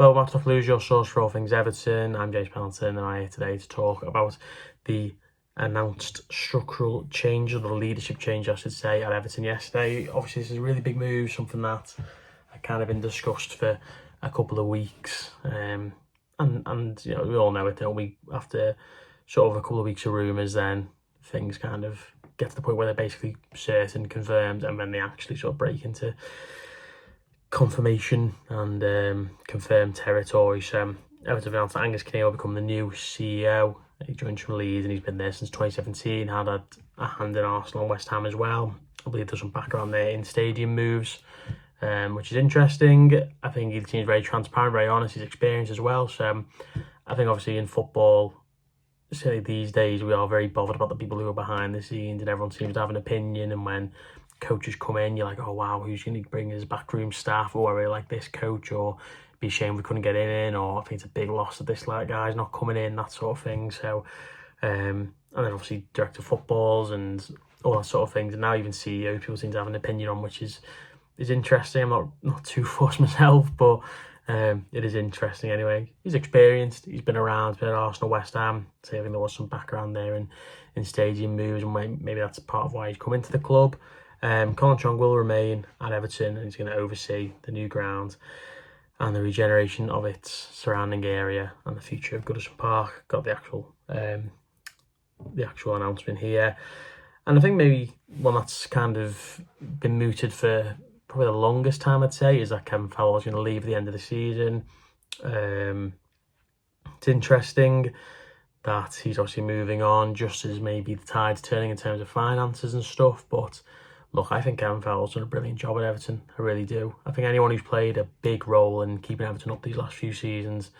Hello, Matt Off Lose, your source for all things Everton. I'm James Pendleton, and I'm here today to talk about the announced structural change, or the leadership change, I should say, at Everton yesterday. Obviously, this is a really big move, something that had kind of been discussed for a couple of weeks. And you know, we all know it, don't we? After sort of a couple of weeks of rumours, then things kind of get to the point where they're basically certain, confirmed, and then they actually sort of break into confirmation and confirmed territory. So Everton announced that Angus Keane will become the new CEO. He joined from Leeds and he's been there since 2017. Had a hand in Arsenal and West Ham as well. I believe there's some background there in stadium moves, which is interesting. I think he seems very transparent, very honest, his experience as well. So I think obviously in football, certainly these days, we are very bothered about the people who are behind the scenes, and everyone seems to have an opinion. And when coaches come in, you're like, oh wow, who's going to bring his backroom staff, or I really like this coach, or be ashamed we couldn't get him in, or I think it's a big loss that this guy's not coming in, that sort of thing. So and then obviously director of footballs and all that sort of things, and now even CEO, people seem to have an opinion on, which is interesting. I'm not too fussed myself, but it is interesting anyway. He's experienced, he's been around, been at Arsenal, West Ham, so I think there was some background there in stadium moves, and maybe that's part of why he's come into the club. Colin Chong will remain at Everton, and he's going to oversee the new ground and the regeneration of its surrounding area and the future of Goodison Park. Got the actual announcement here, and I think maybe one that's kind of been mooted for probably the longest time, I'd say, is that Kevin Thelwell is going to leave at the end of the season. It's interesting that he's obviously moving on just as maybe the tide's turning in terms of finances and stuff, but look, I think Kevin Thelwell's done a brilliant job at Everton. I really do. I think anyone who's played a big role in keeping Everton up these last few seasons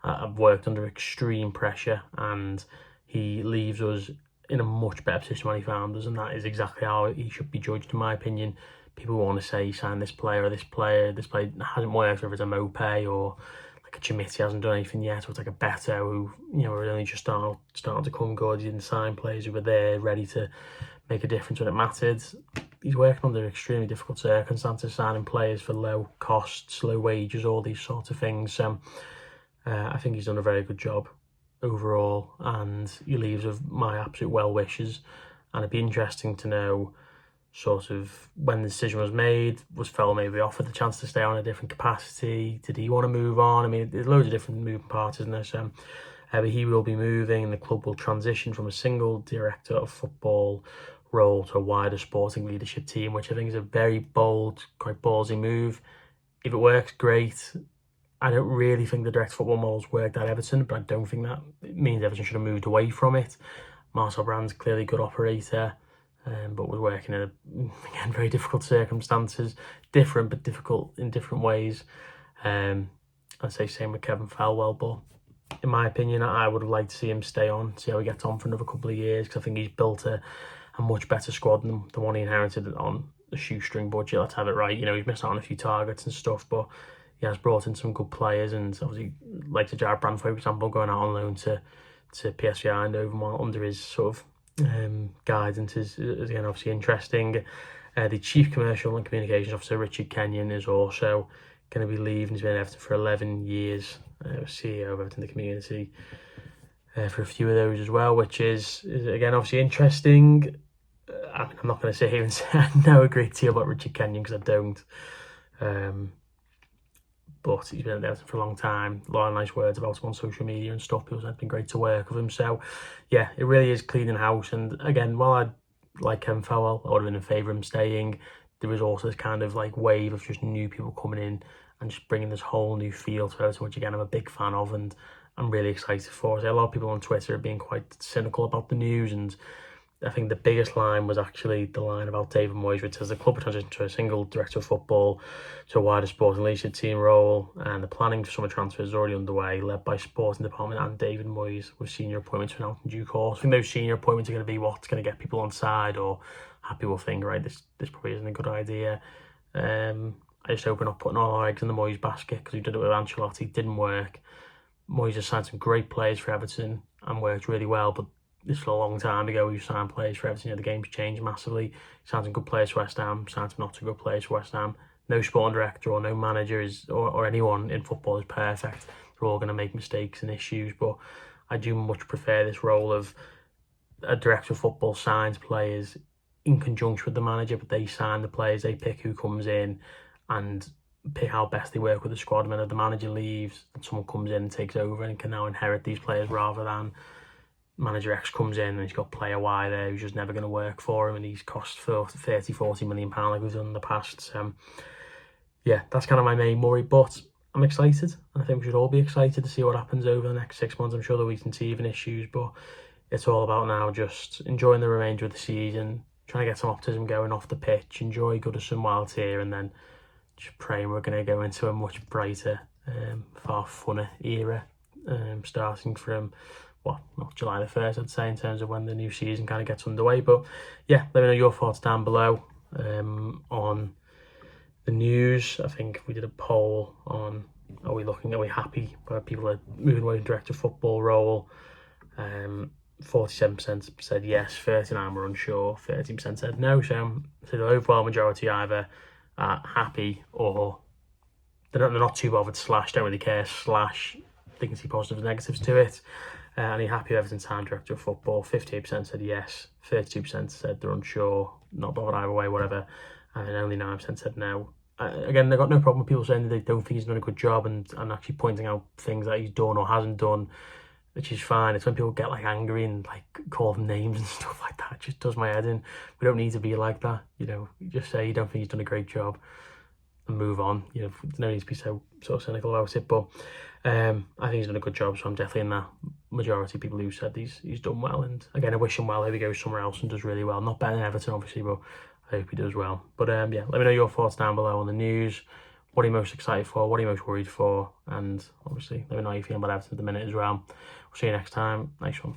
have worked under extreme pressure, and he leaves us in a much better position when he found us, and that is exactly how he should be judged, in my opinion. People want to say he signed this player or this player hasn't worked, whether it's a Mope or like a Chimiti hasn't done anything yet, or it's like a Beto who, you know, are only just starting to come good. He didn't sign players who were there ready to make a difference when it mattered. He's working under extremely difficult circumstances, signing players for low costs, low wages, all these sorts of things. So I think he's done a very good job overall, and he leaves with my absolute well wishes. And it'd be interesting to know sort of when the decision was made. Was Fell maybe offered the chance to stay on a different capacity? Did he want to move on? I mean, there's loads of different moving parts, isn't there? So but he will be moving, and the club will transition from a single director of football role to a wider sporting leadership team, which I think is a very bold, quite ballsy move. If it works, great. I don't really think the direct football model's worked at Everton, but I don't think that it means Everton should have moved away from it. Marcel Brand's clearly a good operator, but was working in, again, very difficult circumstances, different but difficult in different ways. I'd say same with Kevin Thelwell, but in my opinion, I would have liked to see him stay on, see how he gets on for another couple of years, because I think he's built a much better squad than the one he inherited on the shoestring budget. Let's have it right. You know, he's missed out on a few targets and stuff, but he has brought in some good players, and obviously, like Jared Brand, for example, going out on loan to PSV Eindhoven under his sort of guidance is again obviously interesting. The Chief Commercial and Communications Officer, Richard Kenyon, is also going to be leaving. He's been at Everton for 11 years, CEO of Everton the Community for a few of those as well, which is again obviously interesting. I mean, I'm not going to sit here and say I know a great deal about Richard Kenyon, because I don't. But he's been at Everton for a long time. A lot of nice words about him on social media and stuff. It's been great to work with him. So, yeah, it really is cleaning house. And again, while I'd like Kevin Thelwell, I would have been in favour of him staying, there was also this kind of like wave of just new people coming in and just bringing this whole new feel to Everton, which again I'm a big fan of, and I'm really excited for. So a lot of people on Twitter are being quite cynical about the news, and I think the biggest line was actually the line about David Moyes, which says the club will transition to a single director of football to a wider sporting leadership team role, and the planning for summer transfers is already underway, led by sporting department and David Moyes, with senior appointments announced in due course. I think those senior appointments are going to be what's going to get people on side, or have people think, right, this probably isn't a good idea. I just hope we're not putting all our eggs in the Moyes basket, because we did it with Ancelotti, didn't work. Moyes has signed some great players for Everton and worked really well, but this was a long time ago. We've signed players for Everton. You know, the game's changed massively. Signed some good players for West Ham, signed some not so good players for West Ham. no sporting director or no manager or anyone in football is perfect. They're all going to make mistakes and issues, but I do much prefer this role of a director of football signs players in conjunction with the manager, but they sign the players, they pick who comes in and pick how best they work with the squad. And then if the manager leaves and someone comes in and takes over and can now inherit these players, rather than manager X comes in and he's got player Y there who's just never going to work for him and he's cost for 30-40 million pounds like we've done in the past. So yeah, that's kind of my main worry, but I'm excited, and I think we should all be excited to see what happens over the next 6 months. I'm sure there'll be some teething issues, but it's all about now just enjoying the remainder of the season, trying to get some optimism going off the pitch, enjoy Goodison while it's here, and then just praying we're going to go into a much brighter, far funner era, starting from, July the 1st, I'd say, in terms of when the new season kind of gets underway. But yeah, let me know your thoughts down below on the news. I think we did a poll on, are we happy where people are moving away from director of football role? 47% said yes, 39% were unsure, 13% said no. So the overall majority either are happy or they're not too bothered, slash don't really care, slash they can see positives and negatives to it. And are you happy with Everton's time director of football? 58% said yes, 32% said they're unsure, not bothered either way, whatever, and only 9% said no. Again, they've got no problem with people saying that they don't think he's done a good job and actually pointing out things that he's done or hasn't done, which is fine. It's when people get like angry and like call them names and stuff like that, it just does my head in. We don't need to be like that, you just say you don't think he's done a great job and move on. No need to be so sort of cynical about it, but I think he's done a good job, so I'm definitely in that majority of people who said he's done well. And again, I wish him well. I hope he goes somewhere else and does really well. Not better than Everton, obviously, but I hope he does well. But yeah, let me know your thoughts down below on the news. What are you most excited for? What are you most worried for? And obviously, let me know how you're feeling about Everton at the minute as well. We'll see you next time. Nice one.